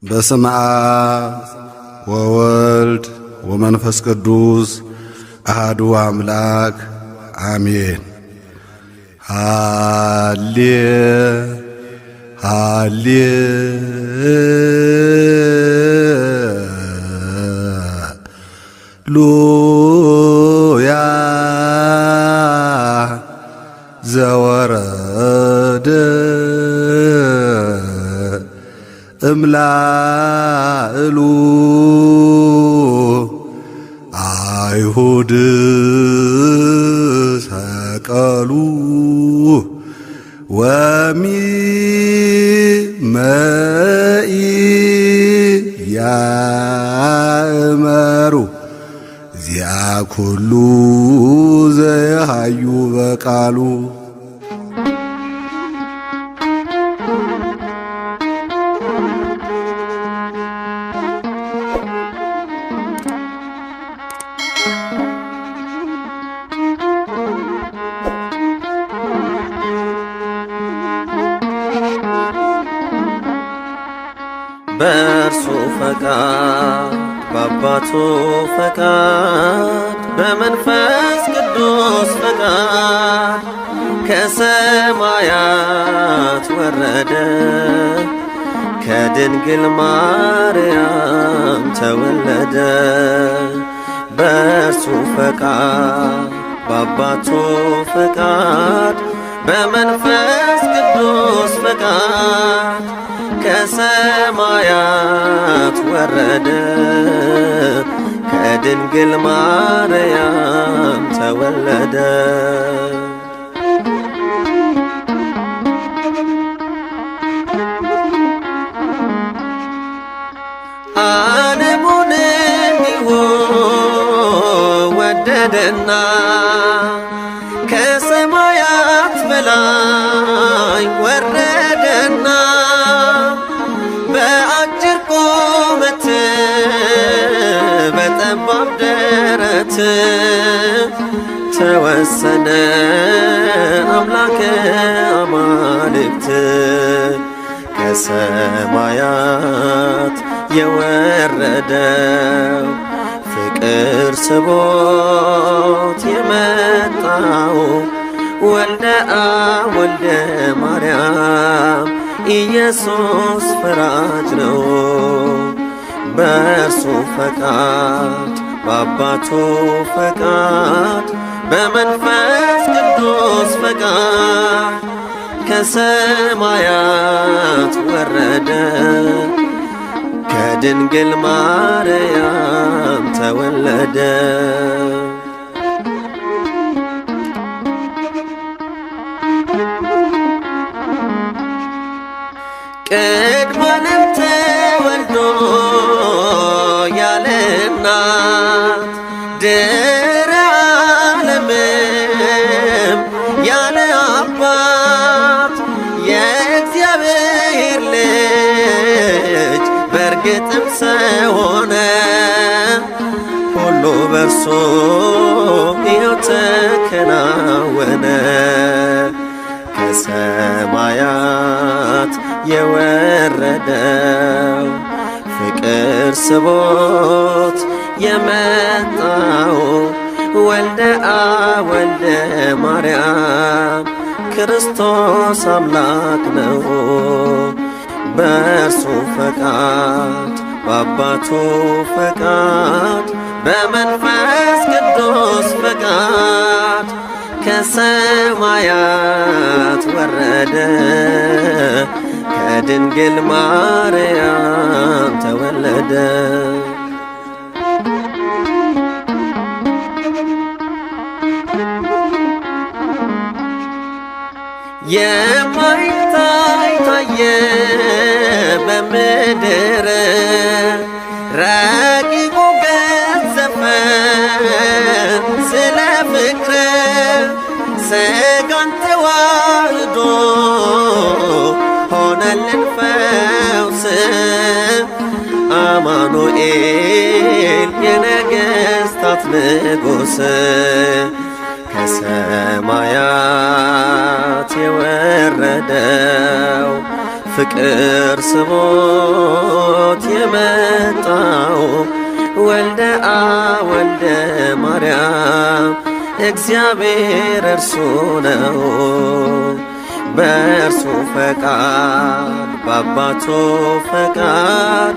በስመ አብ ወወልድ ወመንፈስ ቅዱስ አሐዱ አምላክ አሜን። ሃሌሉያ ዘወረደ እምላእሉ አይሁድ ሰቀሉ ወሚመኢ ያእመሩ ዚአ ኩሉ ዘየሃዩ በቃሉ። በእርሱ ፈቃድ በአባቱ ፈቃድ በመንፈስ ቅዱስ ፈቃድ ከሰማያት ወረደ፣ ከድንግል ማርያም ተወለደ። በእርሱ ፈቃድ በአባቱ ፈቃድ በመንፈስ ቅዱስ ፈቃድ ከሰማያት ወረደ፣ ከድንግል ማርያም ተወለደ። ዓለሙን እንዲሁ ወደደና ከሰማያት በላይ ወረደና በአጭር ቁመት በጠባብ ደረት ተወሰነ አምላከ አማልክት። ከሰማያት የወረደው ፍቅር ስቦት የመጣው ወልደ አብ ወልደ ማርያም ኢየሱስ ፈራጅ ነው። በእርሱ ፈቃድ በአባቱ ፈቃድ በመንፈስ ቅዱስ ፈቃድ ከሰማያት ወረደ፣ ከድንግል ማርያም ተወለደ። ቅድመ ዓለም ተወልዶ ያለ እናት ድኅረ ዓለምም ያለ አባት የእግዚአብሔር ልጅ በእርግጥም ሰው ሆነ። ሁሉ በእርሱ ሕይወት ተከናወነ። ከሰማያት የወረደው ፍቅር ስቦት የመጣው ወልደ አብ ወልደ ማርያም ክርስቶስ አምላክ ነው። በእርሱ ፈቃድ በአባቱ ፈቃድ በመንፈስ ቅዱስ ፈቃድ ከሰማያት ወረደ፣ ከድንግል ማርያም ተወለደ። የማይታይ ታየ በምድር ረቂቁ ገዘፈ ስለ ፍቅር ሥጋን ተዋህዶ ሆነልን ፈውስ። አማኑኤል የነገሥታት ንጉሥ ከሰማያት የወረደው ፍቅር ስቦት እግዚአብሔር እርሱ ነው። በእርሱ ፈቃድ በአባቱ ፈቃድ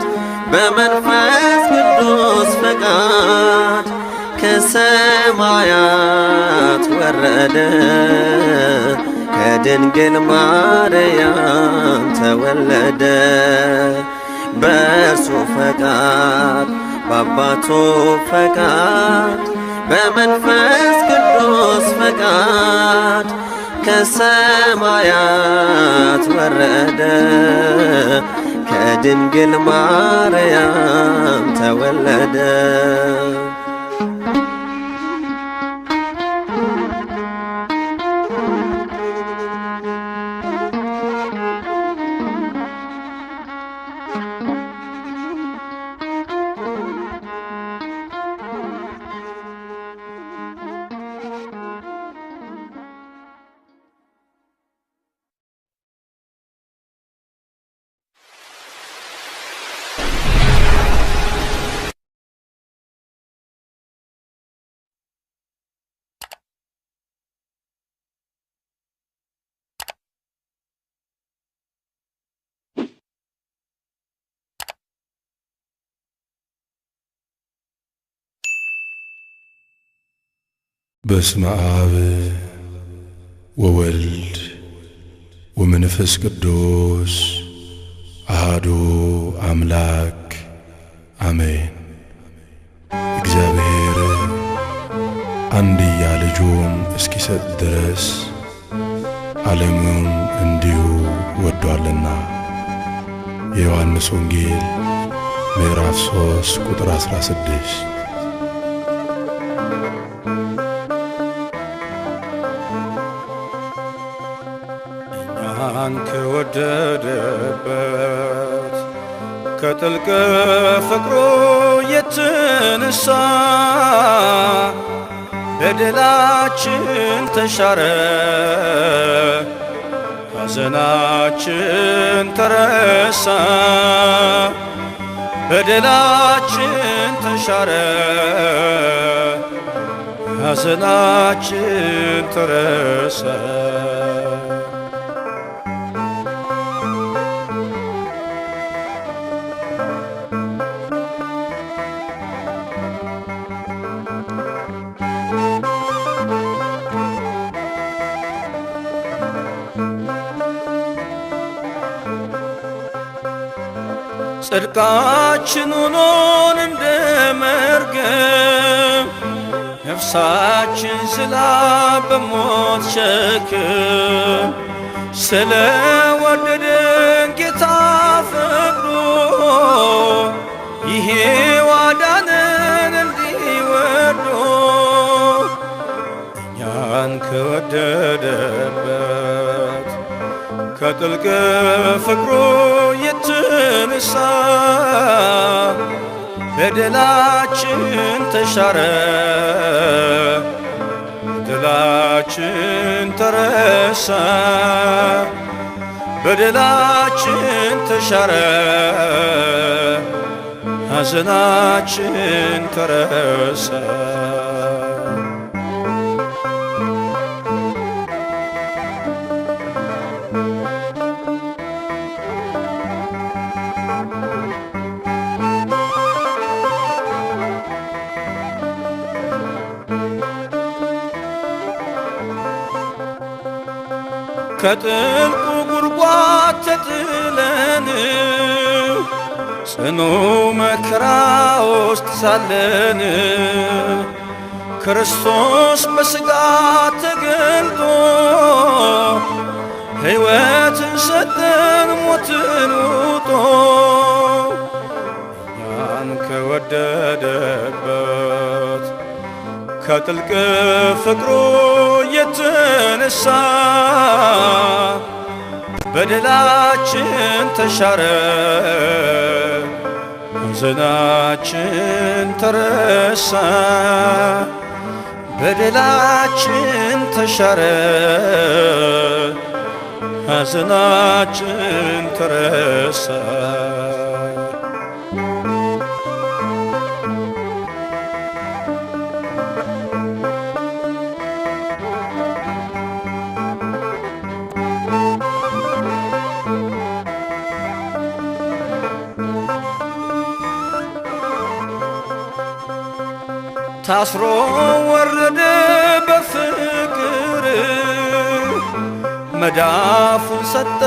በመንፈስ ቅዱስ ፈቃድ ከሰማያት ወረደ ከድንግል ማርያም ተወለደ። በእርሱ ፈቃድ በአባቱ ፈቃድ በመንፈስ ቅዱስ ፈቃድ ከሰማያት ወረደ ከድንግል ማርያም ተወለደ። በስመ አብ ወወልድ ወመንፈስ ቅዱስ አሐዱ አምላክ አሜን። እግዚአብሔር አንድያ ልጁን እስኪሰጥ ድረስ ዓለሙን እንዲሁ ወዷልና። የዮሐንስ ወንጌል ምዕራፍ 3 ቁጥር 16። እኛን ከወደደበት ከጥልቅ ፍቅሩ የተነሳ በደላችን ተሻረ፣ ሐዘናችን ተረሳ። በደላችን ተሻረ፣ ሐዘናችን ተረሳ። ጽድቃችን ሆኖን እንደ መርገም ነፍሳችን ዝላ በሞት ሸክም ስለ ወደደን ጌታ ፈቅዶ ይሄ ዋዳንን እንዲወዶ እኛን ከወደደበት ከጥልቅ ፍቅሩ የተነሳ በደላችን ተሻረ፣ በደላችን ተረሳ። በደላችን ተሻረ፣ ሐዘናችን ተረሳ። ከጥልቁ ጉድጓድ ተጥለን ጽኑ መከራ ውስጥ ሳለን ክርስቶስ በሥጋ ተገልጦ ሕይወትን ሰጠን ሞትን ውጦ እኛን ከወደደበት ከጥልቅ ፍቅሩ የተነሳ በደላችን ተሻረ፣ ሐዘናችን ተረሳ። በደላችን ተሻረ፣ ሐዘናችን ተረሳ። ታስሮ ወረደ በፍቅር መዳፉን ሰጠ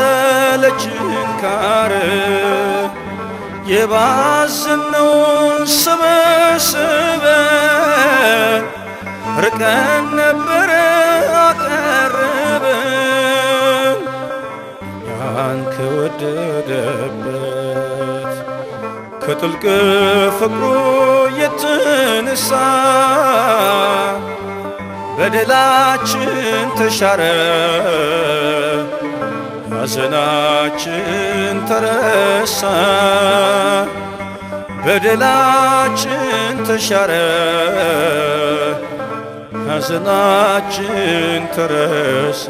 ለችንካር የባዘነውን ሰበሰበን ርቀን ነበረ አቀረበን ያን ከወደደበት ከጥልቅ ፍቅሩ የተነሳ በደላችን ተሻረ ሐዘናችን ተረሳ በደላችን ተሻረ ሐዘናችን ተረሳ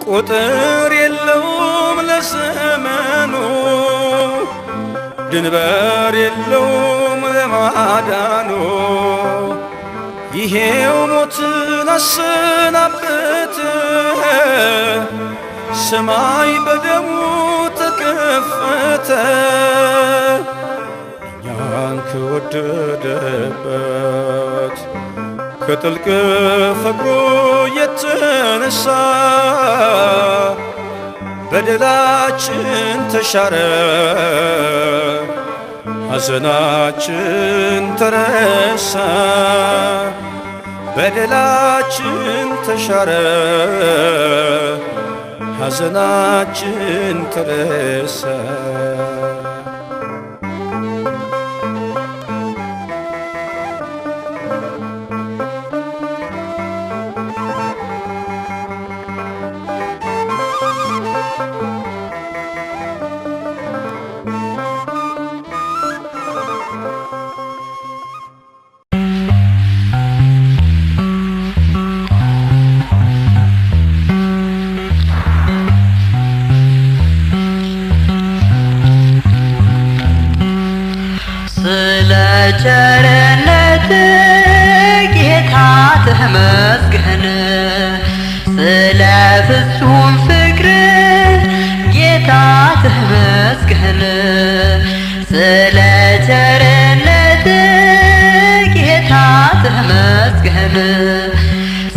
ቁጥር የለውም ለዘመኑ ድንበር የለውም ለማዳኑ ይሄው ሞትን አሰናበተ ሰማይ በደሙ ተከፈተ እኛን ከወደደበት ከጥልቅ ፍቅሩ የተነሳ በደላችን ተሻረ ሐዘናችን ተረሳ በደላችን ተሻረ ሐዘናችን ተረሳ ቸርነት ጌታ ተመስገን ስለ ፍጹም ፍቅር ጌታ ተመስገን ስለ ቸርነት ጌታ ተመስገን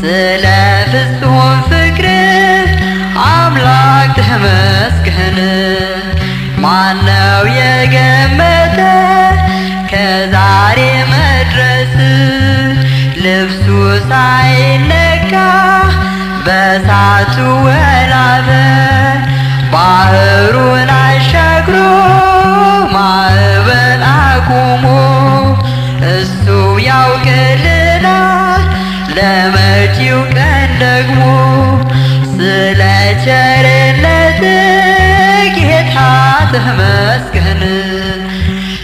ስለ ፍጹም ፍቅር አምላክ ተመስገን ማነው የገመተ ከዛሬ መድረስ ልብሱ ሳይነካ በሳቱ ወላፈን ባህሩን አሻግሮ ማዕበል አቁሞ እሱ ያውቅልናል ለመጪው ቀን ደግሞ ስለ ቸርነት ጌታ ተመስገን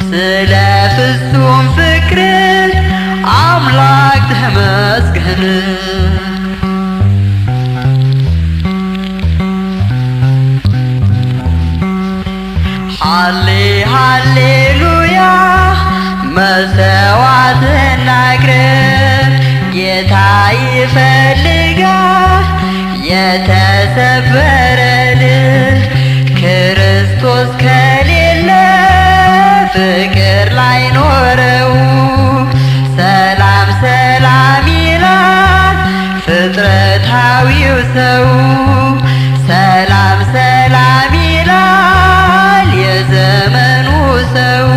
ስለ ፍጹም ፍቅር አምላክ ተመስገን ሃሌ ሃሌሉያ መሰዋዕትና እግር ጌታ ይፈልጋል የተሰበረ ልብ ክርስቶስ ከሌለ ፍቅር ላይኖረው ሰላም ሰላም ይላል ፍጥረታዊው ሰው ሰላም ሰላም ይላል የዘመኑ ሰው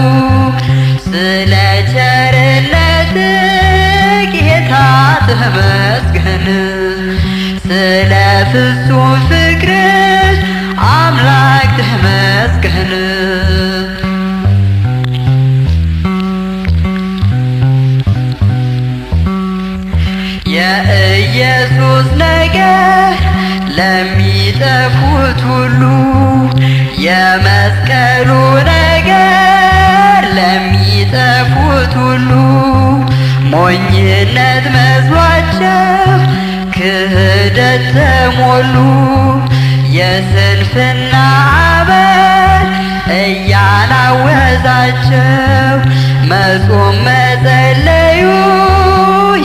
ስለ ቸርነት ጌታ ተመስገን ስለ ፍጹም ፍቅር አምላክ ተመስገን የኢየሱስ ነገር ለሚጠፉት ሁሉ የመስቀሉ ነገር ለሚጠፉት ሁሉ ሞኝነት መስሏቸው ክህደት ተሞሉ የስንፍና አመል እያላወዛቸው መጾም መጸለዩ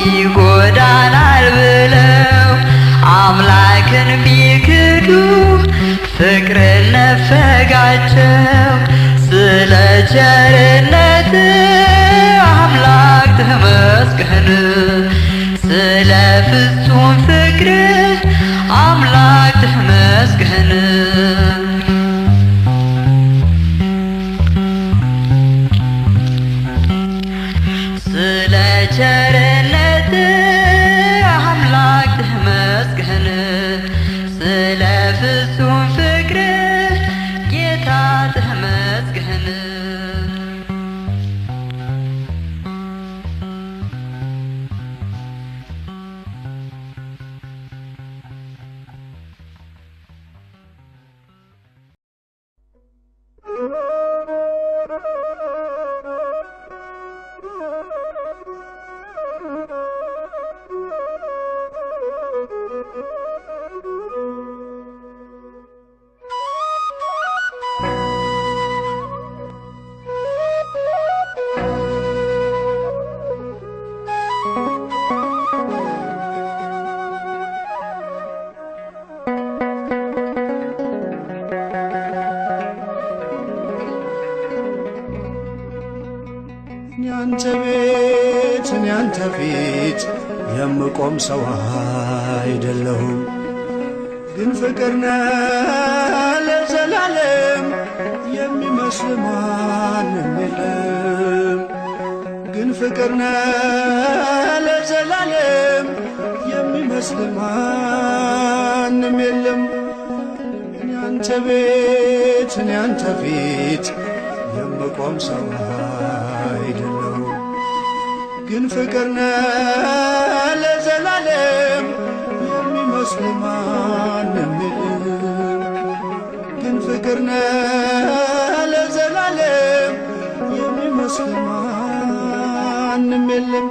ይጎዳናል ብለው አምላክን ቢክዱ ፍቅርን ነፈጋቸው። ስለ ቸርነት አምላክ ተመስገን፣ ስለ ፍጹም ፍቅር አምላክ ተመስገን። ስለ ቸርነት አምላክ ተመስገን፣ ስለ ፍጹም ፍቅር ጌታ ተመስገን። ያንተ ቤት ያንተ ፊት የምቆም ሰው አይደለሁም፣ ግን ፍቅር ነህ ለዘላለም የሚመስል ማንም የለም። ግን ፍቅር ነህ ለዘላለም የሚመስል ማንም የለም። ያንተ ቤት ያንተ ፊት የምቆም ሰው አይደለሁም፣ ግን ፍቅር ነህ ለዘላለም የሚመስል ማንም የለም። ግን ፍቅር ነህ ለዘላለም የሚመስል ማንም የለም።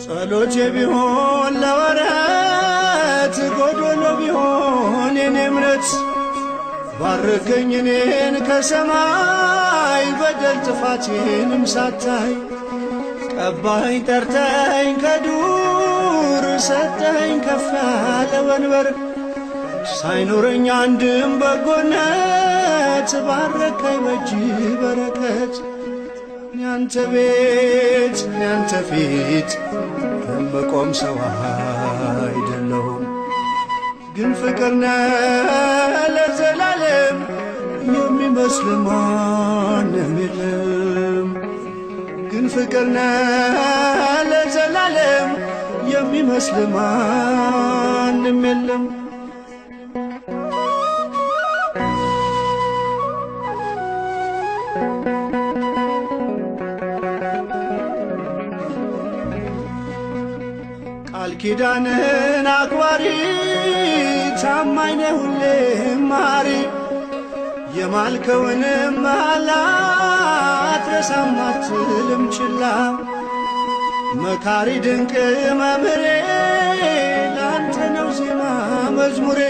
ጸሎቴ ቢሆን ለወረት ጎዶሎ ቢሆን የኔ እምነት ባርከኝ እኔን ከሰማይ በደል ጥፋቴንም ሳታይ ቀባኝ ጠርተኝ ከዱር ሰጠኝ ከፍ ያለ ወንበር ሳይኖረኝ አንድም በጎነት ባረከኝ በእጅ በረከት። ያንተ ቤት ያንተ ፊት የምቆም ሰው አይደለሁም፣ ግን ፍቅር ነህ ለዘላለም የሚመስል ማንም የለም። ግን ፍቅር ነህ ለዘላለም የሚመስል ማንም የለም። ቃል ኪዳንህን አክባሪ ታማኝ ነህ ሁሌም ማሪ የማልከውንም መሐላ አትረሳም አትልም ችላ። መካሪ ድንቅ መምህሬ ላንተ ነው ዜማ መዝሙሬ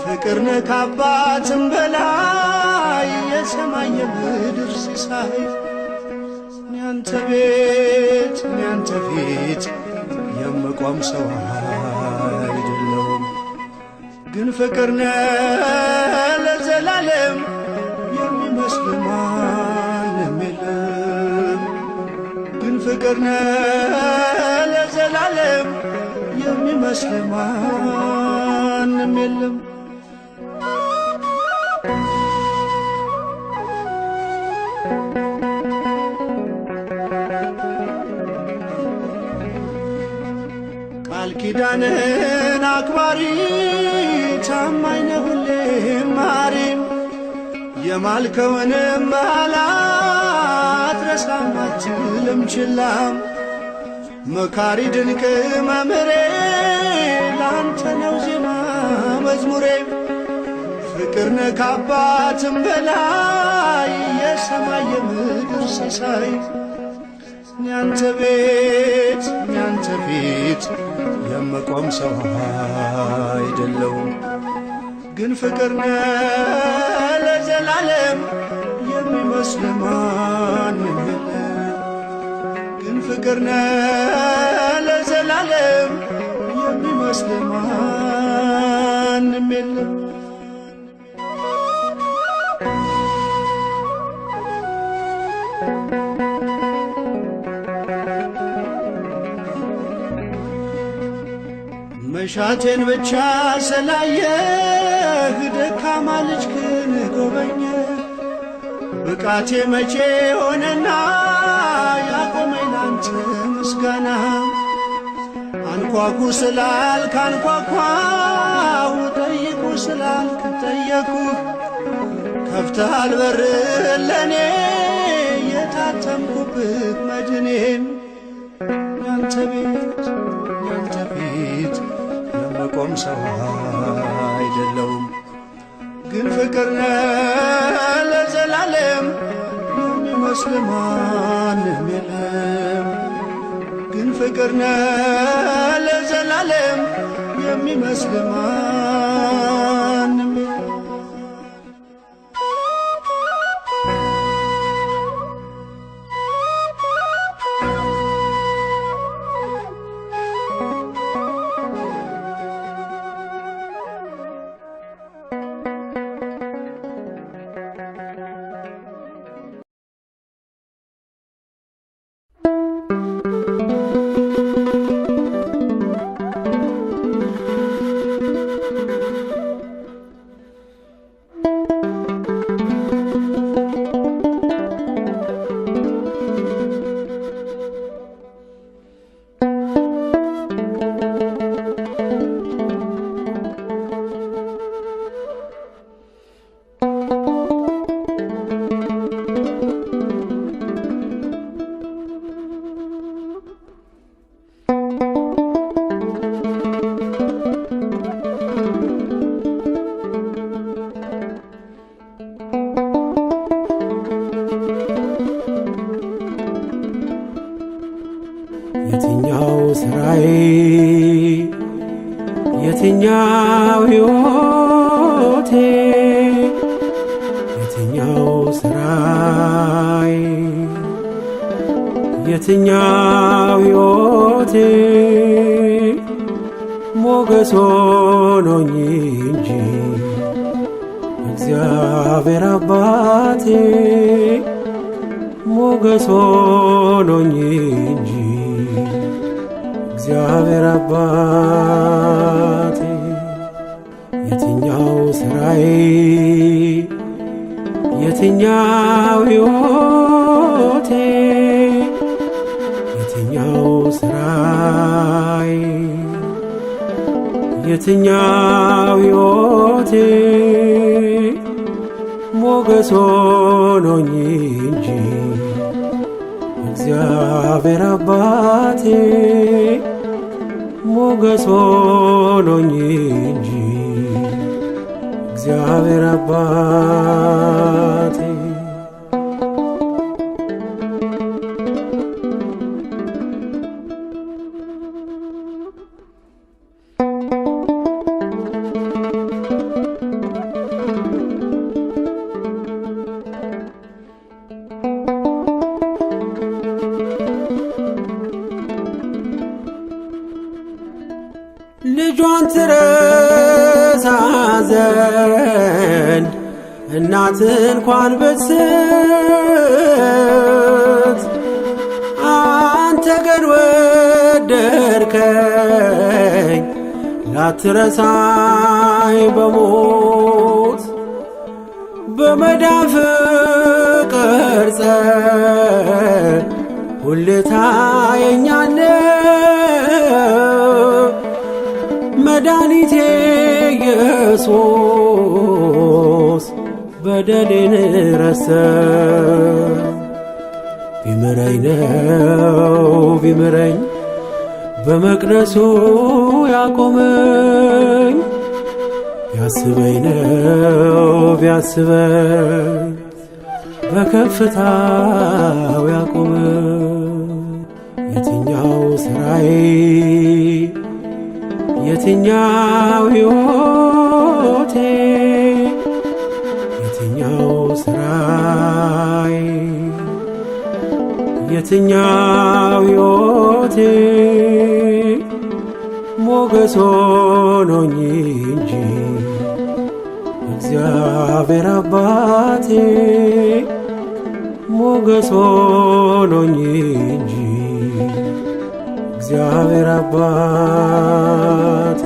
ፍቅር ነህ ከአባትም በላይ የሰማይ የምድር ሲሳይ። ያንተ ቤት ያንተ ፊት የምቆም ሰው አይደለሁም፣ ግን ፍቅር ነህ ለዘላለም የሚመስል ማንም የለም። ግን ፍቅር ነህ ለዘላለም የሚመስል ማንም የለም። ቃል ኪዳንህን አክባሪ ታማኝ ነህ ሁሌም ማሪ የማልከውንም መሐላ አትረሳም አትልም ችላ። መካሪ ድንቅ መምህሬ ላንተ ነው ዜማ መዝሙሬ ፍቅርነ ከአባትም በላይ የሰማይ የምድር ሲሳይ ያንተ ቤት ያንተ ፊት የምቆም ሰው አይደለሁም ግን ፍቅርነ ለዘላለም የሚመስል ማንም የለም ግን ፍቅርነ ለዘላለም የሚመስል ማንም የለም መሻቴን ብቻ ስላየህ ደካማ ልጅህን ጎበኘ ብቃቴ መቼ ሆነና ያቆመኝ ላንተ ምስጋና አንኳኩ ስላልክ አንኳኳሁ ጠይቁ ስላልክ ጠየኩ ከፍተሃል በር ለኔ የታተምኩብህ መድኔን ያንተ ቤት ያንተ ፊት የምቆም ሰው አይደለሁም ግን ፍቅርነ ለዘላለም የሚመስል ማንም የለም ግን ፍቅርነ ለዘላለም የሚመስል ማንም የለም የትኛው ስራዬ የትኛው ሕይወቴ የትኛው ስራዬ የትኛው ሕይወቴ ሞገስ ሆኖኝ እንጂ እግዚአብሔር አባቴ ሞገስ ሆኖኝ እንጂ እግዚአብሔር አባቴ የትኛው ስራዬ የትኛው ሕይወቴ የትኛው ስራዬ የትኛው ሕይወቴ ሞገስ ሆኖኝ እንጂ እግዚአብሔር አባቴ ሞገስ ሆኖኝ እንጂ እግዚአብሔር አባቴ ልጇን ትረሳ ዘንድ እናት እንኳን ብትስት አንተ ግን ወደድከኝ ላትረሳኝ በሞት በመዳፍ ቀርጸ ሁሌ ታየኛለህ መድኃኒቴ ኢየሱስ በደሌን ረስተህ ቢምረኝ ነው ቢምረኝ በመቅደሱ ያቆመኝ ቢያስበኝ ነው ቢያስበኝ በከፍታው ያቆመኝ የትኛው ስራዬ የትኛው ሕይወቴ የትኛው ስራዬ የትኛው ሕይወቴ ሞገስ ሆኖኝ እንጂ እግዚአብሔር አባቴ ሞገስ ሆኖኝ እንጂ እግዚአብሔር አባቴ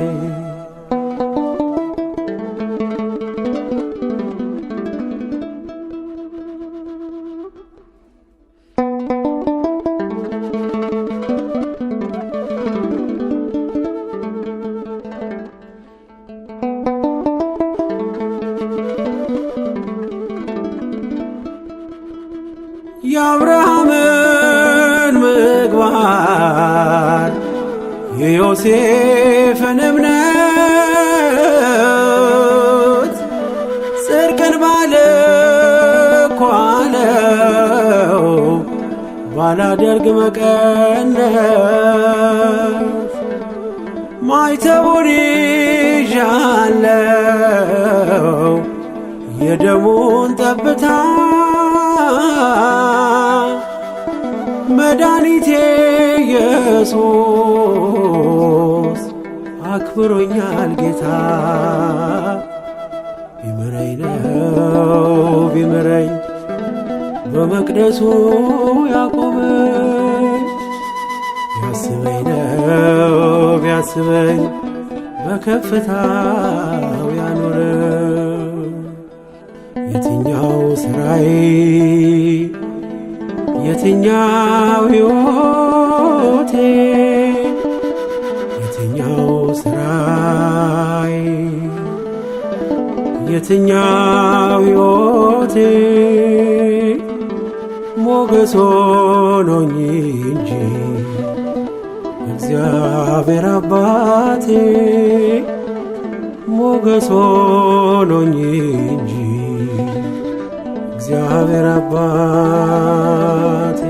የአብርሃምን ምግባር የዮሴፍን እምነት ጽድቅን ባልኮ አለው ባላደርግ መቀነት ማይተቡን ይዣለው የደሙን ጠብታ መድኃኒቴ ኢየሱስ አክብሮኛል ጌታ ቢምረኝ ነው ቢምረኝ በመቅደሱ ያቆመኝ ቢያስበኝ ነው ቢያስበኝ በከፍታው ያኖረኝ የትኛው ስራዬ የትኛው ሕይወቴ የትኛው ስራዬ የትኛው ሕይወቴ ሞገስ ሆኖኝ እንጂ እግዚአብሔር አባቴ ሞገስ ሆኖኝ እንጂ እግዚአብሔር አባቴ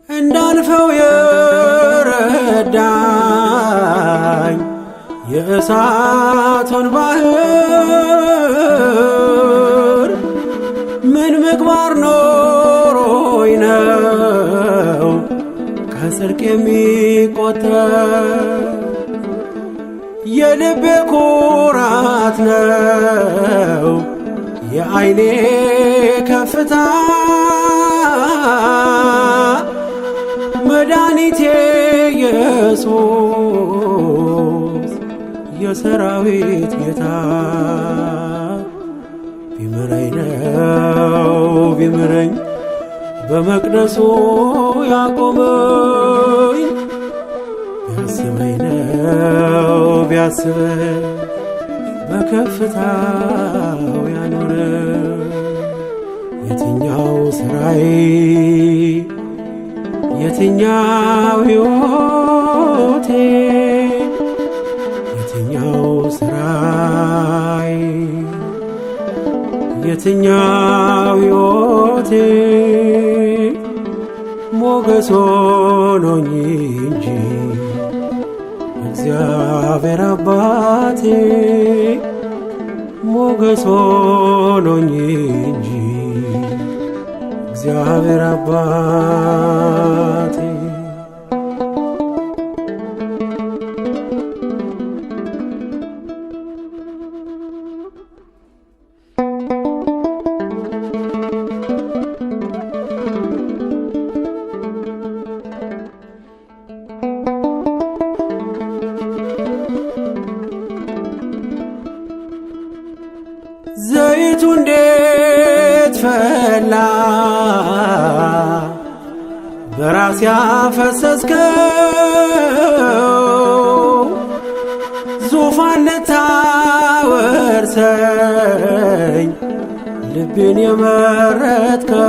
እንዳልፈው የረዳኝ የእሳቱን ባህር ምን ምግባር ኖሮኝ ነው ከጽድቅ የሚቆጠር የልቤ ኩራት ነው የዓይኔ ከፍታ መድኃኒቴ ኢየሱስ የሰራዊት ጌታ ቢምረኝ ነው ቢምረኝ በመቅደሱ ያቆመኝ ቢያስበኝ ነው ቢያስበኝ በከፍታው ያኖረኝ የትኛው ስራዬ የትኛው ሕይወቴ የትኛው ስራዬ የትኛው ሕይወቴ ሞገስ ሆኖኝ እንጂ እግዚአብሔር አባቴ ሞገስ ሆኖኝ እንጂ እግዚአብሔር አባቴ ዘይቱ እንዴት ፈላ በራ ለራስ ያፈሰስከው ዙፋን ልታወርሰኝ ልቤን የመረጥከው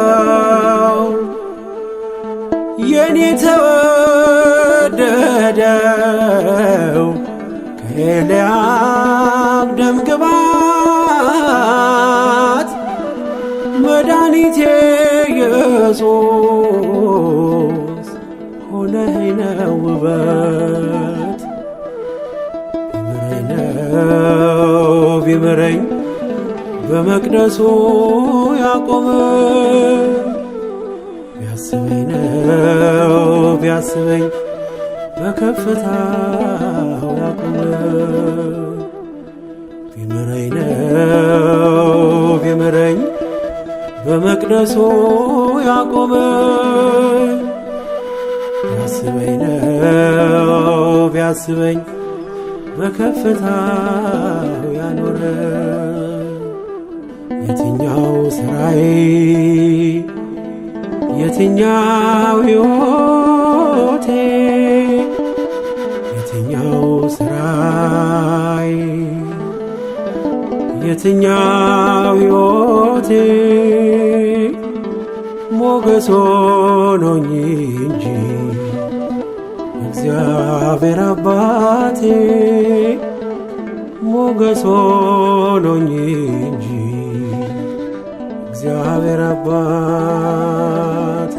የኔ ተወደደው ከኤልያብ ደም ግባት መድኃኒቴ ኢየሱስ ሆነኸኝ ነው ውበት ቢምረኝ በመቅደሱ ያቆመኝ ቢያስበኝ በከፍታው ያቆመኝ ቢምረኝ በመቅደሱ ያቆመኝ ቢያስበኝ በከፍታው ያኖረኝ የትኛው ሥራዬ የትኛው ሕይወቴ የትኛው ሥራዬ የትኛው ሕይወቴ ሞገስ ሆኖኝ እንጂ እግዚአብሔር አባቴ ሞገስ ሆኖኝ እንጂ እግዚአብሔር አባቴ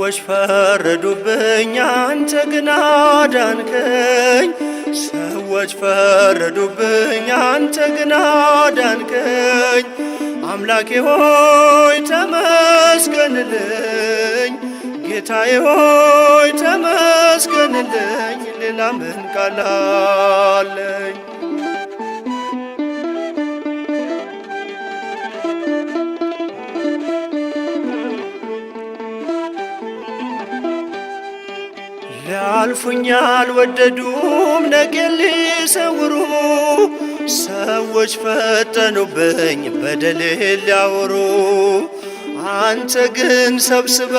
ሰዎች ፈረዱብኝ አንተ ግን አዳንከኝ። ሰዎች ፈረዱብኝ አንተ ግን አዳንከኝ። አምላኬ ሆይ ተመስገንልኝ፣ ጌታዬ ሆይ ተመስገንልኝ። ሌላ ምን ቃል አለኝ? ሊያልፉኝ አልወደዱም ነገን ሊሰውሩ። ሰዎች ፈጠኑብኝ በደሌን ሊያወሩ። አንተ ግን ሰብስበ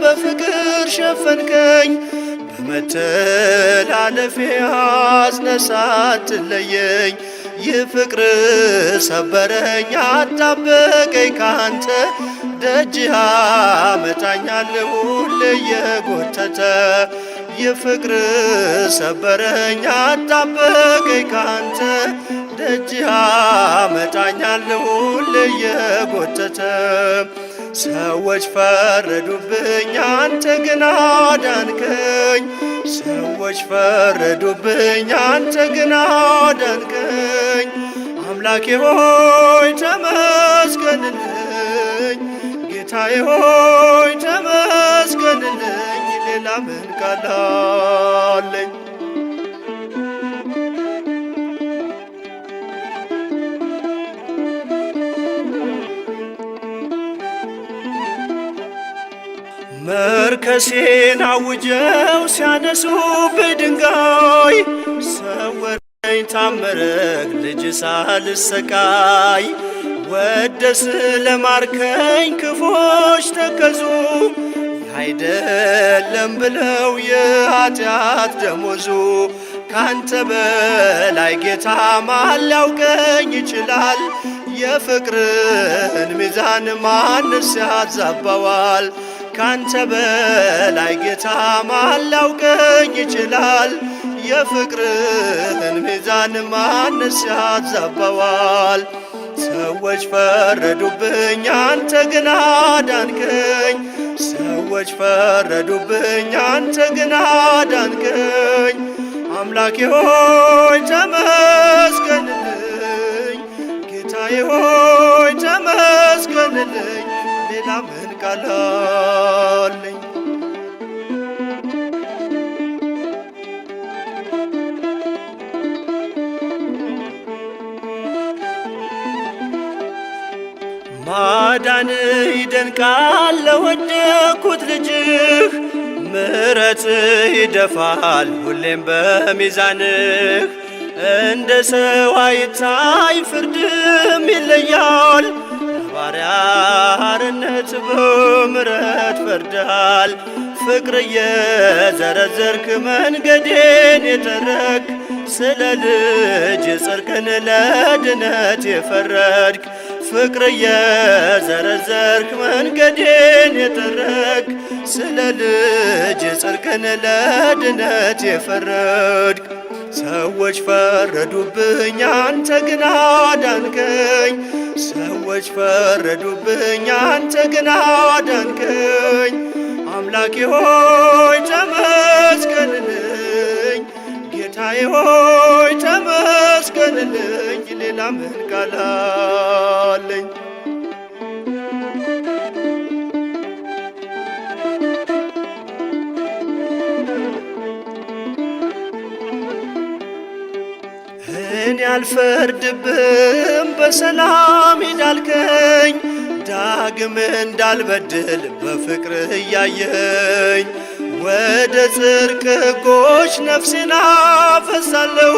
በፍቅር ሸፈንከኝ። በመተላለፌ አዝነህ ሳትለየኝ ይህ ፍቅር ሰበረኝ አጣበቀኝ ካንተ። ደጅህ አመጣኛል ሁሌ እየጎተተ የፍቅር ሰበረኝ አጣበቀኝ ካንተ። ደጅህ አመጣኛል ሁሌ እየጎተተ። ሰዎች ፈረዱብኝ አንተ ግን አዳንከኝ። ሰዎች ፈረዱብኝ አንተ ግን አዳንከኝ። አምላኬ ሆይ ተመስገንልኝ፣ ጌታዬ ሆይ ተመስገንልኝ። ሌላ ምን ቃል አለኝ? መርከሴን አውጀው ሲያነሱብኝ ድንጋይ። ሰወረኝ ታመረክ ልጅ ሳልሰቃይ። ወደ ስለማርከኝ ክፎች ተከዙ። አይደለም ብለው የኃጢአት ደሞዙ ካንተ በላይ ጌታ ማን ሊያውቀኝ ይችላል? የፍቅርን ሚዛን ማንስ ያዛባዋል? ካንተ በላይ ጌታ ማን ሊያውቀኝ ይችላል? የፍቅርን ሚዛን ማንስ ያዛባዋል? ሰዎች ፈረዱብኝ አንተ ግን አዳንከኝ። ሰዎች ፈረዱብኝ አንተ ግን አዳንከኝ። አምላኬ ሆይ ተመስገንልኝ፣ ጌታዬ ሆይ ተመስገንልኝ። ሌላ ምን ቃል አለኝ? ማዳንህ ይደንቃል ለወደኩት ልጅህ፣ ምሕረትህ ይደፋል ሁሌም በሚዛንህ። እንደ ሰው አይታይ ፍርድም ይለያል፣ ባሪያ አርነት በምሕረት ፈርደሃል። ፍቅር የዘረዘርክ መንገዴን የጠረግ፣ ስለ ልጅ ጽድቅን ለድነት የፈረድክ። ፍቅር የዘረዘርክ መንገዴን የጠረግ፣ ስለ ልጅ ጽድቅን ለድነት የፈረድክ። ሰዎች ፈረዱብኝ አንተ ግን አዳንከኝ። ሰዎች ፈረዱብኝ አንተ ግን አዳንከኝ። አምላኬ ሆይ ተመስገንልኝ፣ ጌታዬ ሆይ ተመስገንልኝ። ሌላ ምን ቃል አለኝ? እኔ አልፈርድብም በሰላም ሂዳልከኝ፣ ዳግም እንዳልበድል በፍቅርህ እያየኝ። ወደ ጽድቅ ሕጎች ነፍሴን አፈሳለሁ፣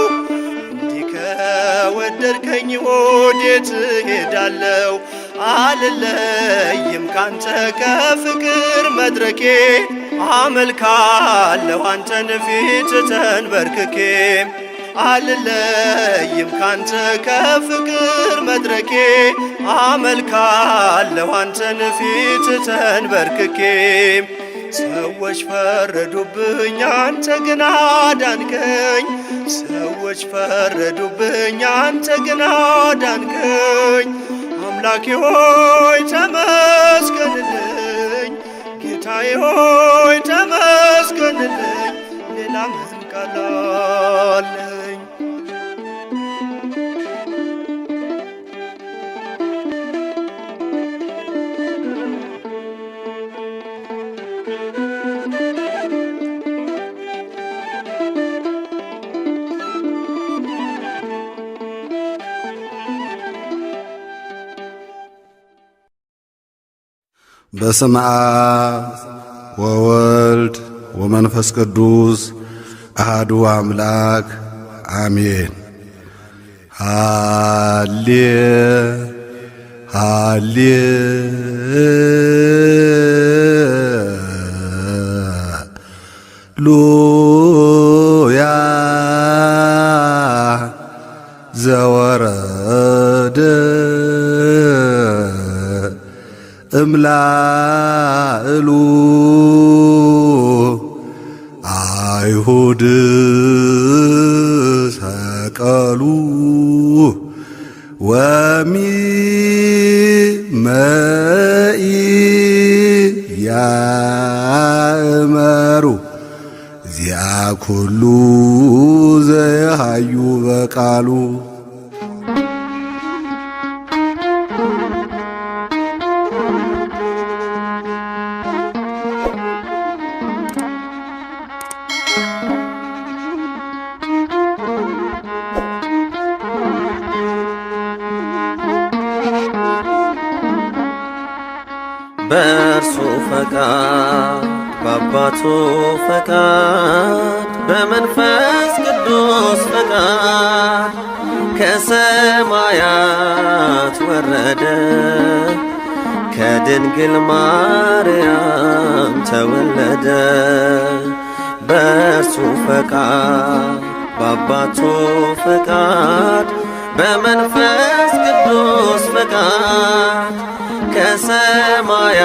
እንዲህ ከወደድከኝ ወዴት እሄዳለሁ? አልለይም ካንተ ከፍቅር መድረኬ፣ አመልካለሁ አንተን ፊት ተንበርክኬ። አልለይም ካንተ ከፍቅር መድረኬ፣ አመልካለሁ አንተን ፊት ተንበርክኬ። ሰዎች ፈረዱብኝ አንተ ግን አዳንከኝ። ሰዎች ፈረዱብኝ አንተ ግን አዳንከኝ። አምላኬ ሆይ ተመስገንልኝ፣ ጌታዬ ሆይ ተመስገንልኝ። ሌላ ምን ቃል አለኝ? በስመ አብ ወወልድ ወመንፈስ ቅዱስ አሐዱ አምላክ አሜን። ሃሌ ሉያ ዘወረደ እምላእሉ አይሁድ ሰቀሉ ወሚመኢ ያእመሩ ዚአ ኩሉ ዘየሃዩ በቃሉ። በእርሱ ፈቃድ በአባቱ ፈቃድ በመንፈስ ቅዱስ ፈቃድ ከሰማያት ወረደ፣ ከድንግል ማርያም ተወለደ። በእርሱ ፈቃድ በአባቱ ፈቃድ በመንፈስ ቅዱስ ፈቃድ ከሰማያት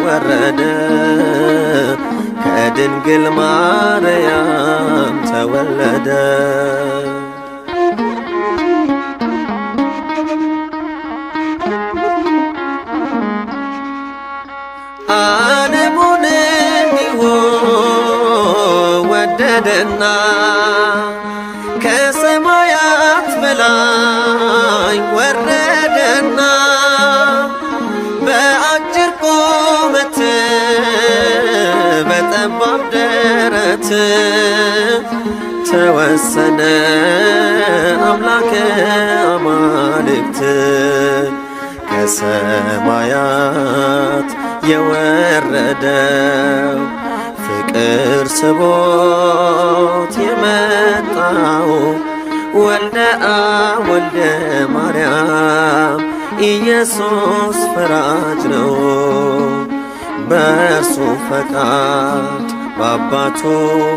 ወረደ ከድንግል ማርያም ተወለደ። ዓለሙን እንዲሁ ወደደና ከሰማያት በላይ ወረደና በአጭር ቁመት በጠባብ ደረት ተወሰነ አምላከ አማልክት ከሰማያት የወረደው ፍቅር ስቦት የመጣው ወልደ አብ ወልደ ማርያም ኢየሱስ ፈራጅ ነው። በእርሱ ፈቃድ በአባቱ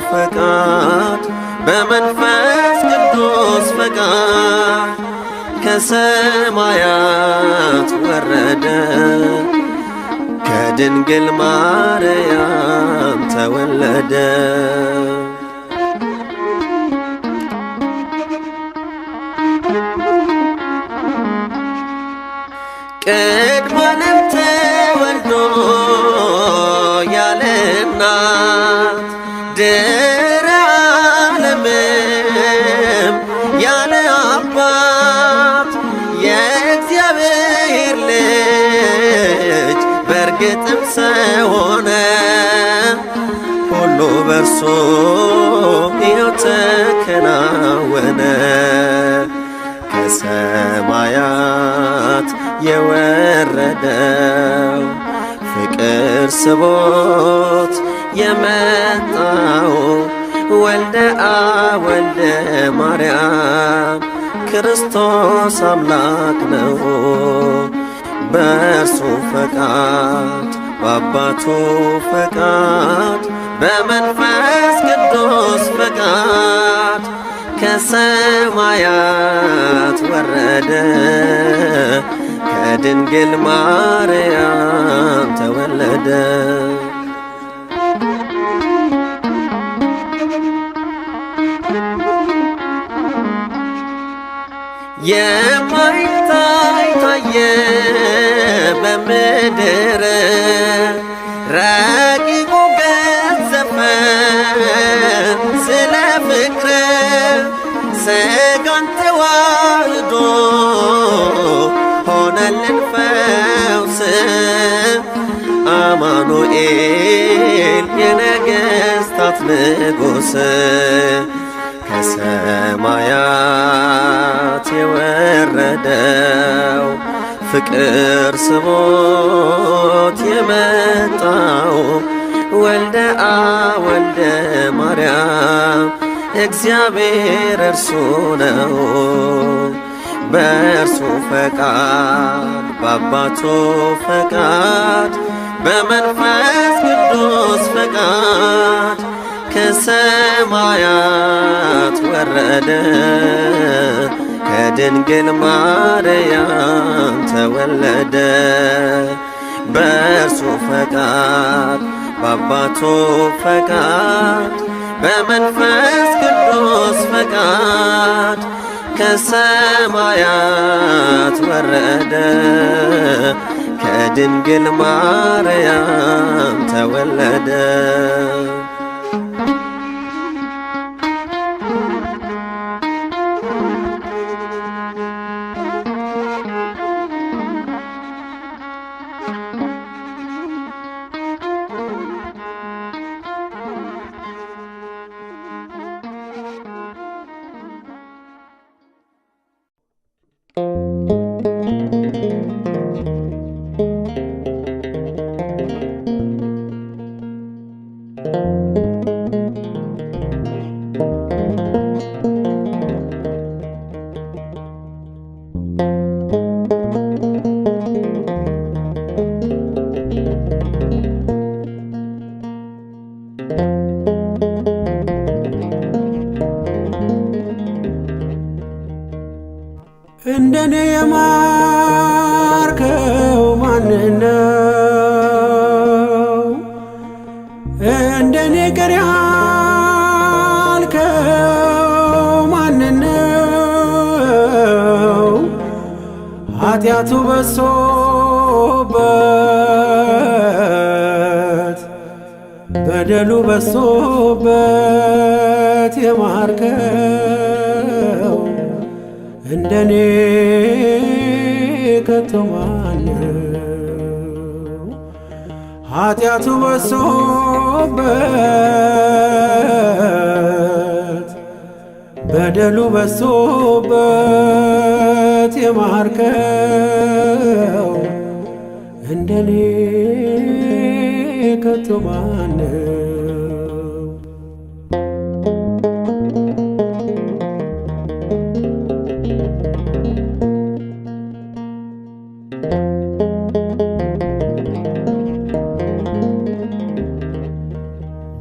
ፈቃድ በመንፈስ ቅዱስ ፈቃድ ከሰማያት ወረደ ከድንግል ማርያም ተወለደ። ቅድመ ዓለም ተወልዶ ያለ እናት ድኅረ ዓለምም ያለ አባት የእግዚአብሔር ልጅ በእርግጥም ሰው ሆነ። ሁሉ በእርሱ ይኸው ተከናወነ። ከሰማያት የወረደው ፍቅር ስቦት የመጣው ወልደ አብ ወልደ ማርያም ክርስቶስ አምላክ ነው። በእርሱ ፈቃድ በአባቱ ፈቃድ በመንፈስ ቅዱስ ፈቃድ ከሰማያት ወረደ ከድንግል ማርያም ተወለደ። የማይታይ ታየ በምድር ረቂቁ ገዘፈ ስለ ፍቅር ሥጋን ተዋህዶ ሆነልን ፈውስ አማኑኤል የነገሥታት ንጉሥ ከሰማያት የወረደው ፍቅር ስቦት የመጣው ወልደ አብ ወልደ ማርያም እግዚአብሔር እርሱ ነው። በእርሱ ፈቃድ በአባቱ ፈቃድ በመንፈስ ቅዱስ ፈቃድ ከሰማያት ወረደ ከድንግል ማርያም ተወለደ። በእርሱ ፈቃድ በአባቱ ፈቃድ በመንፈስ ቅዱስ ፈቃድ ከሰማያት ወረደ ከድንግል ማርያም ተወለደ። ኃጢአቱ በሶበት በደሉ በሶበት የማርከው እንደኔ ከቶ ማነው? ኃጢአቱ በሶበት በደሉ በሶበት የማርከው እንደኔ ከቶ ማነው?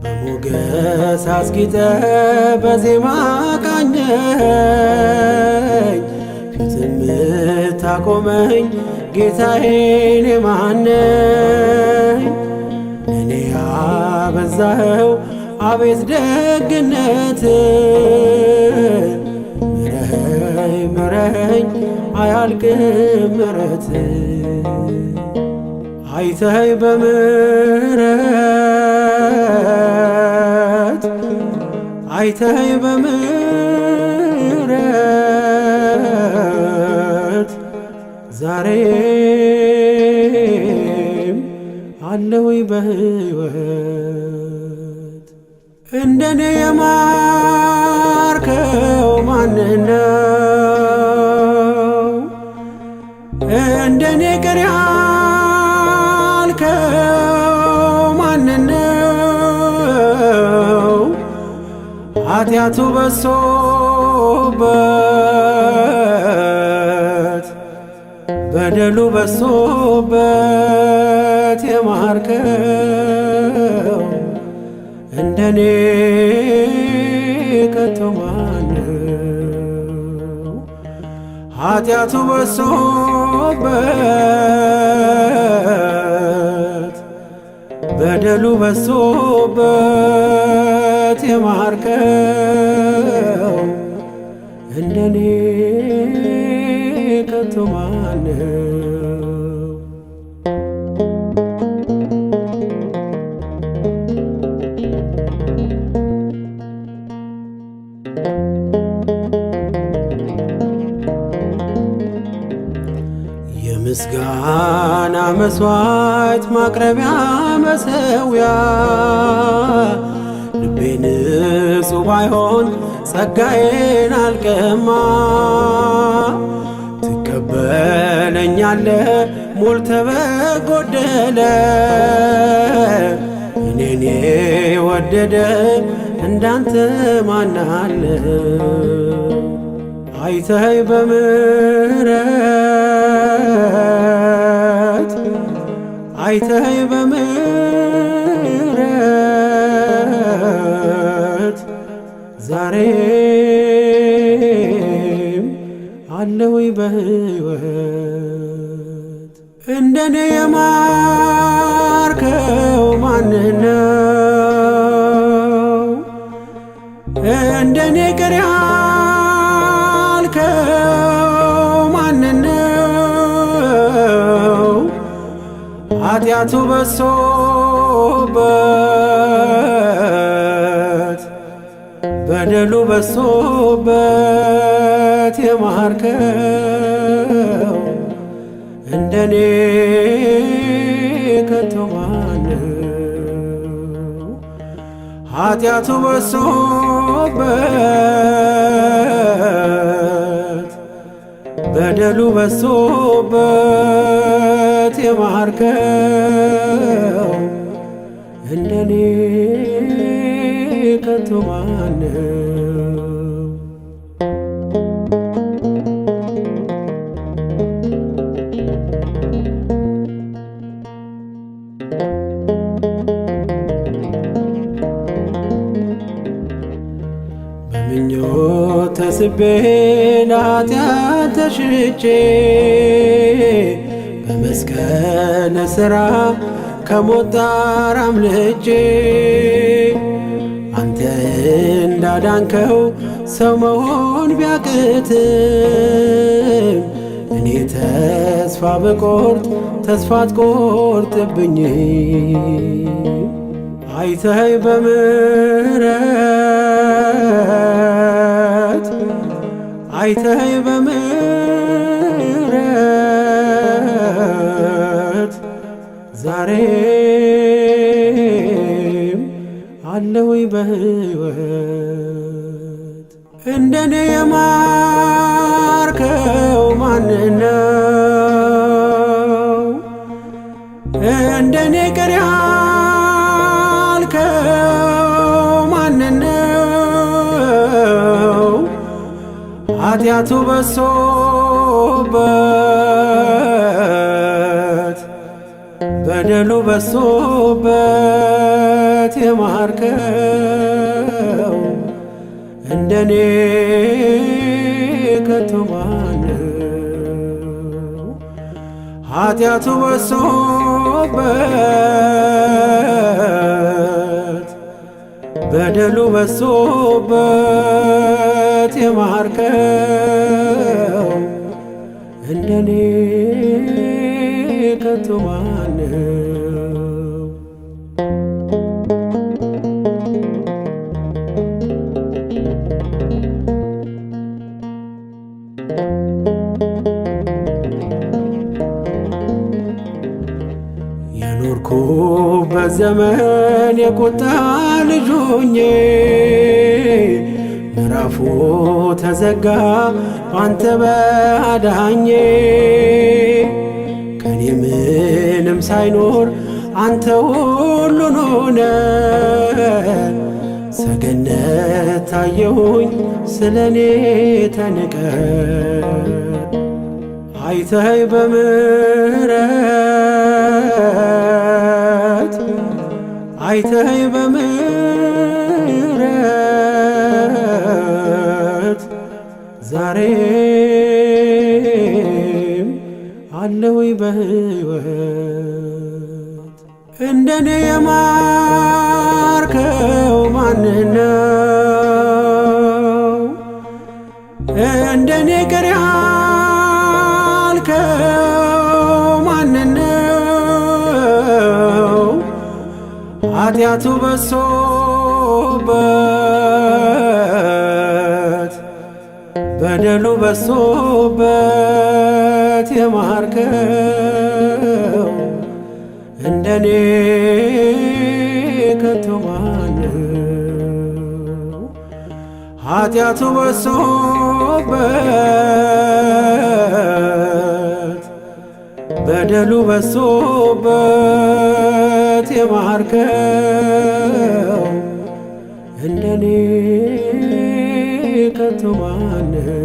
በሞገስ አስጊጠ በዜማ ቃኘኝ ፊትም ታቆመኝ ጌታዬን የማነኝ? ለኔ ያበዛኸው አቤት ደግነት ምረኸኝ ምረኸኝ አያልቅም ምረት አይተኸኝ በምሕረት አይተኸኝ በምሕረት ዛሬም አለሁኝ በሕይወት። እንደኔ የማርከው ማንነው? እንደኔ ቅር ያልከው ማንነው? ኃጢአቱ በሶበት በደሉ በሶበት የማርከው እንደኔ ከቶ ማነው? ኃጢአቱ በሶበት በደሉ በሶበት የማርከው እንደኔ ከቶ ማነው? የምስጋና መሥዋዕት ማቅረቢያ መሠዊያ ልቤ ንጹሕ ባይሆን ጸጋዬን አልቀማ ትቀበለኛለ ሞልተ በጎደለ እኔን የወደደ እንዳንተ ማናለ? አይተኸኝ በምሕረት አይተኸኝ በምሕረት ዛሬም አለሁኝ በሕይወት። እንደኔ የማርከው ማንነው? እንደኔ ቅር ያልከው ማንነው? ኃጢአቱ በሶበት በደሉ በሶበት የማርከው እንደኔ ከቶ ማነው? ኃጢአቱ በሶበት በደሉ በሶበት የማርከው እንደኔ ከቶ ማነው? በምኞት ተስቤ ለኃጢአት ተሽጬ በመስቀል ሥራ ከሞት ጣር አምልጬ አንተ እንዳዳንከው ሰው መሆን ቢያቅትም እኔ ተስፋ ብቆርጥ ተስፋ አትቆርጥብኝ አይተኸኝ በምሕረት አይተኸኝ በምሕረት ዛሬም አለሁኝ በሕይወት እንደኔ የማርከው ማንነው እንደኔ ቅር ያልከው ማንነው ኃጢአቱ በሶበት በደሉ በሶበት የማርከው እንደኔ ከቶ ማነው ኃጢአቱ በሶበት በደሉ በሶበት የማርከው እንደኔ ከቶ ማነው የኖርኩበት ዘመን የቁጣ ልጅ ሆኜ ምዕራፉ ተዘጋ አንተ በአዳኜ ከኔ ምንም ሳይኖር አንተ ሁሉን ሆነ ሰገነት ታየሁኝ ስለኔ ተንቀ አይተኸኝ በምሕረት አይተኸኝ በምሕረት ዛሬም አለሁኝ በሕይወት እንደኔ የማርከው ማንነው እንደኔ ቅር ያልከው ማንነው ኃጢአቱ በሶበት በደሉ በሶበት የማርከው እንደኔ ከቶ ማነው ኃጢአቱ በሶበት በደሉ በሶበት የማርከው እንደኔ ከቶ ማነው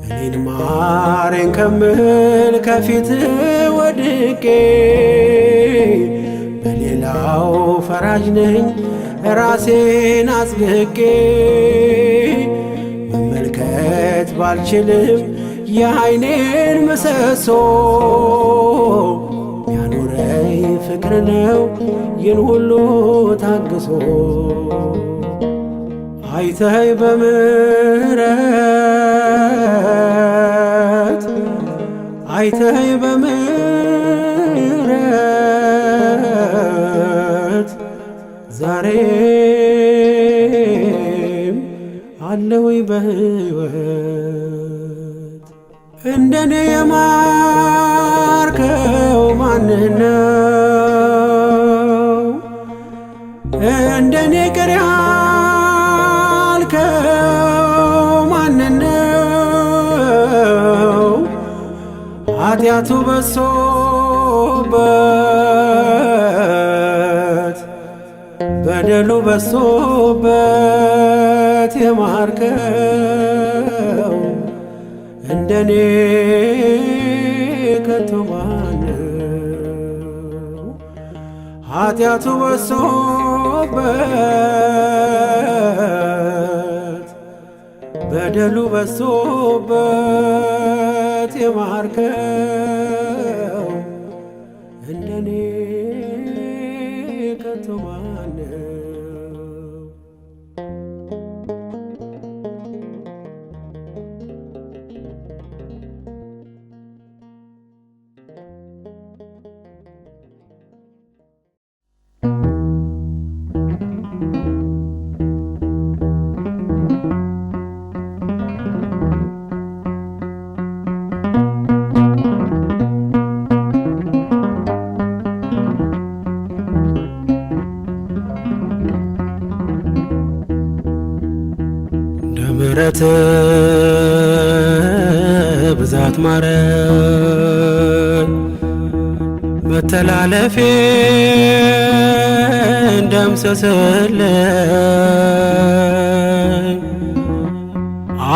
እኔን ማረኝ ከምል ከፊት ወድቄ በሌላው ፈራጅ ነኝ ራሴን አጽድቄ መመልከት ባልችልም የዓይኔን ምሰሶ ያኖረኝ ፍቅር ነው ይህን ሁሉ ታግሶ አይተኸኝ በምሕረት አይተኸኝ በምሕረት ዛሬም አለሁኝ በሕይወት እንደኔ የማርከው ማንነው እንደኔ ቅር ያልከው ማንነው ኃጢአቱ በሶበት በደሉ በሶበት የማርከው እንደኔ ከቶ ማነው ኃጢአቱ በሶበት በደሉ በሶበት በምሕረት የማርከው እንደኔ ከቶ ማነው? ምሕረት ብዛት ማረኝ፣ መተላለፌን ደምስስልኝ።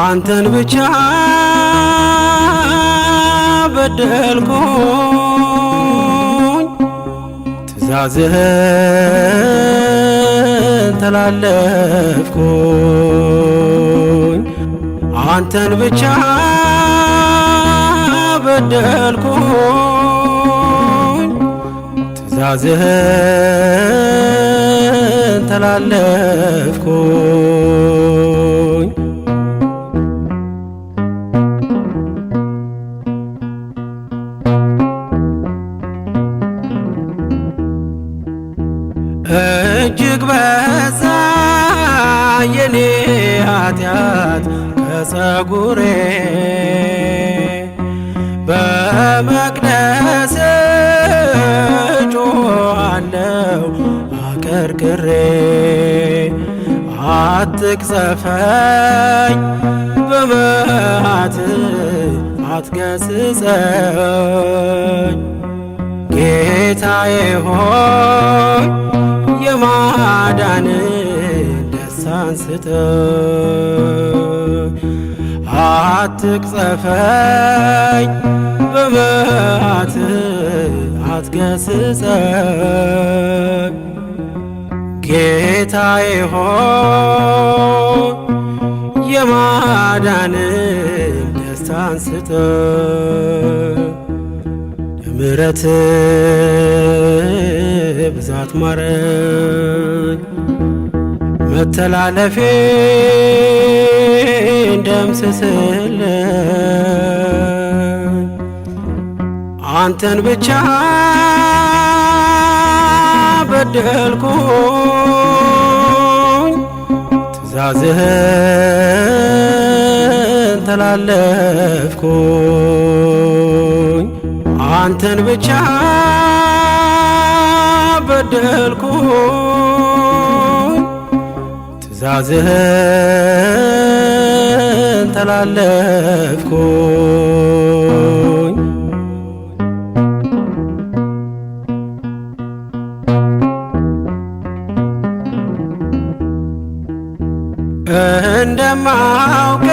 አንተን ብቻ በደልኩኝ፣ ትእዛዝህን ተላለፍኩኝ። አንተን ብቻ በደልኩኝ፣ ትእዛዝህን ተላለፍኩኝ። እጅግ በዛ የኔ ኃጢአት ከጸጉሬ በመቅደስ ጮኻለሁ አቀርቅሬ። አትቅሰፈኝ በመዓትህ አትገሥጸኝ። ጌታዬ ሆይ የማዳንን ደስታን ስጠኝ። አትቅሰፈኝ በመዓትህ አትገሥጸኝ። ጌታዬ ሆይ የማዳንን ደስታን ስጠኝ። ምሕረትህ ብዛት ማረኝ፣ መተላለፌን ደምስስልኝ። አንተን ብቻ በደልኩኝ፣ ትእዛዝህን ተላለፍኩኝ። አንተን ብቻ በደልኩኝ፣ ትእዛዝህን ተላለፍኩኝ። እንደማውቅ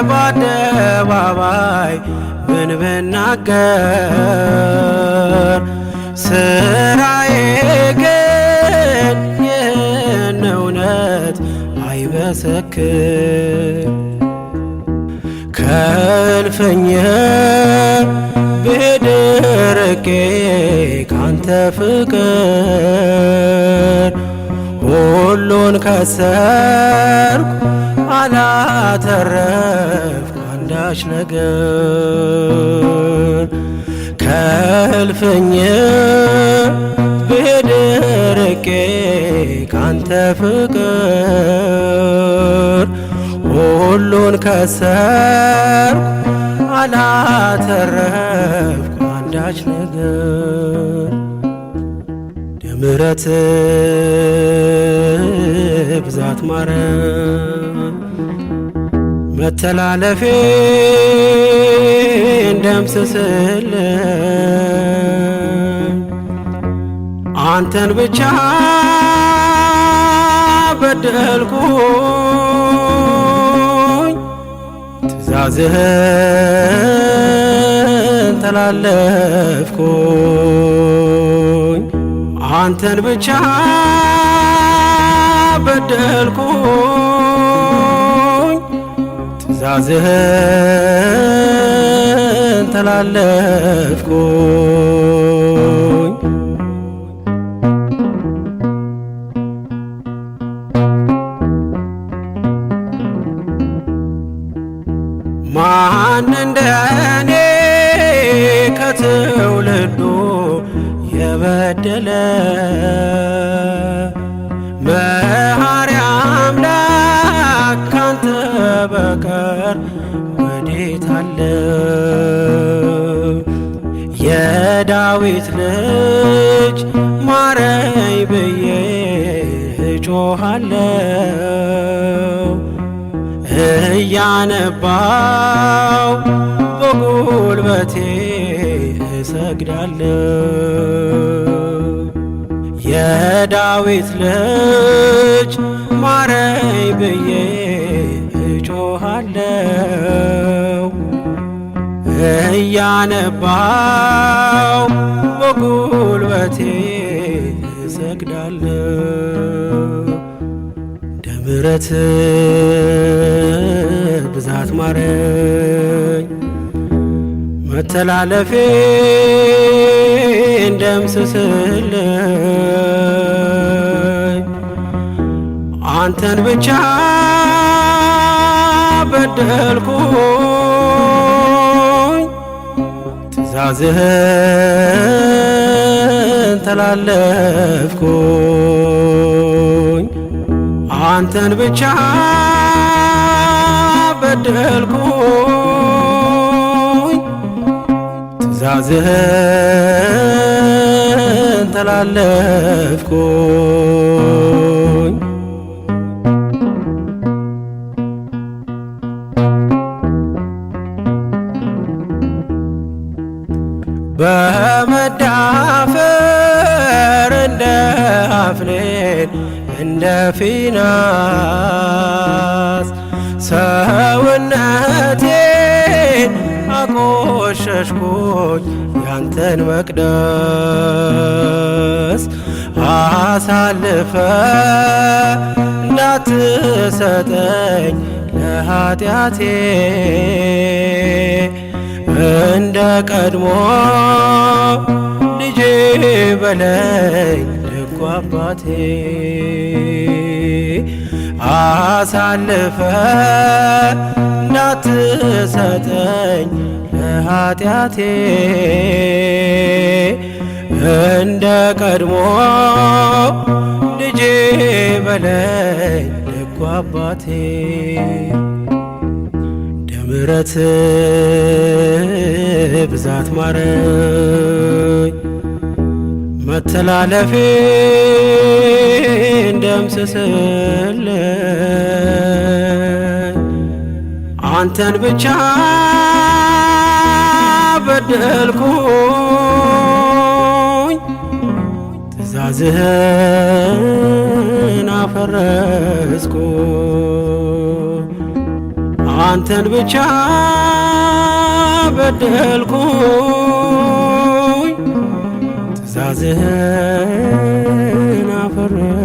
በአደባባይ ምን ብናገር፣ ስራዬ ግን ይህን እውነት አይመሰክር። ከእልፍኝህ ብሄድ ርቄ ካንተ ፍቅር፣ ሁሉን ከሰርኩ አላተረፍኩ አንዳች ነገር። ከእልፍኝህ ብሄድ ርቄ ካንተ ፍቅር፣ ሁሉን ከሰርኩ አላተረፍኩ አንዳች ነገር። የምሕረትህ ብዛት ማረኝ፣ መተላለፌን ደምስስልኝ። አንተን ብቻ በደልኩኝ፣ ትእዛዝህን ተላለፍኩኝ። አንተን ብቻ በደልኩኝ፣ ትእዛዝህን ተላለፍኩኝ። ማን እንደኔ ከትውልዱ የበደለ መሐሪ አምላክ ካንተ በቀር ወዴት አለ? የዳዊት ልጅ ማረኝ ብዬ እጮኻለሁ እያነባው በጉልበቴ እሰግዳለሁ። የዳዊት ልጅ ማረኝ ብዬ እጮኻለሁ እያነባው በጉልበቴ እሰግዳለሁ። ምሕረት ብዛት ማረኝ መተላለፌን ደምስስልኝ አንተን ብቻ በደልኩኝ ትእዛዝህን ተላለፍኩኝ አንተን ብቻ በደልኩኝ ትእዛዝህን ተላለፍኩኝ። በመዳፈር እንደ አፍኔን እንደ ፊናስ ሰውነቴን አቆሸሽኩኝ ያንተን መቅደስ አሳልፈ እንዳትሰጠኝ ለኃጢአቴ እንደ ቀድሞ ልጄ በለኝ ደጉ አባቴ አሳልፈ እንዳትሰጠኝ ለኃጢአቴ እንደ ቀድሞ ልጄ በለኝ ደጉ አባቴ ምሕረት ብዛት ማረኝ መተላለፌን ደምስስልኝ አንተን ብቻ በደልኩኝ ትእዛዝህን አፈረስኩ አንተን ብቻ በደልኩኝ ትእዛዝህን አፈረስኩ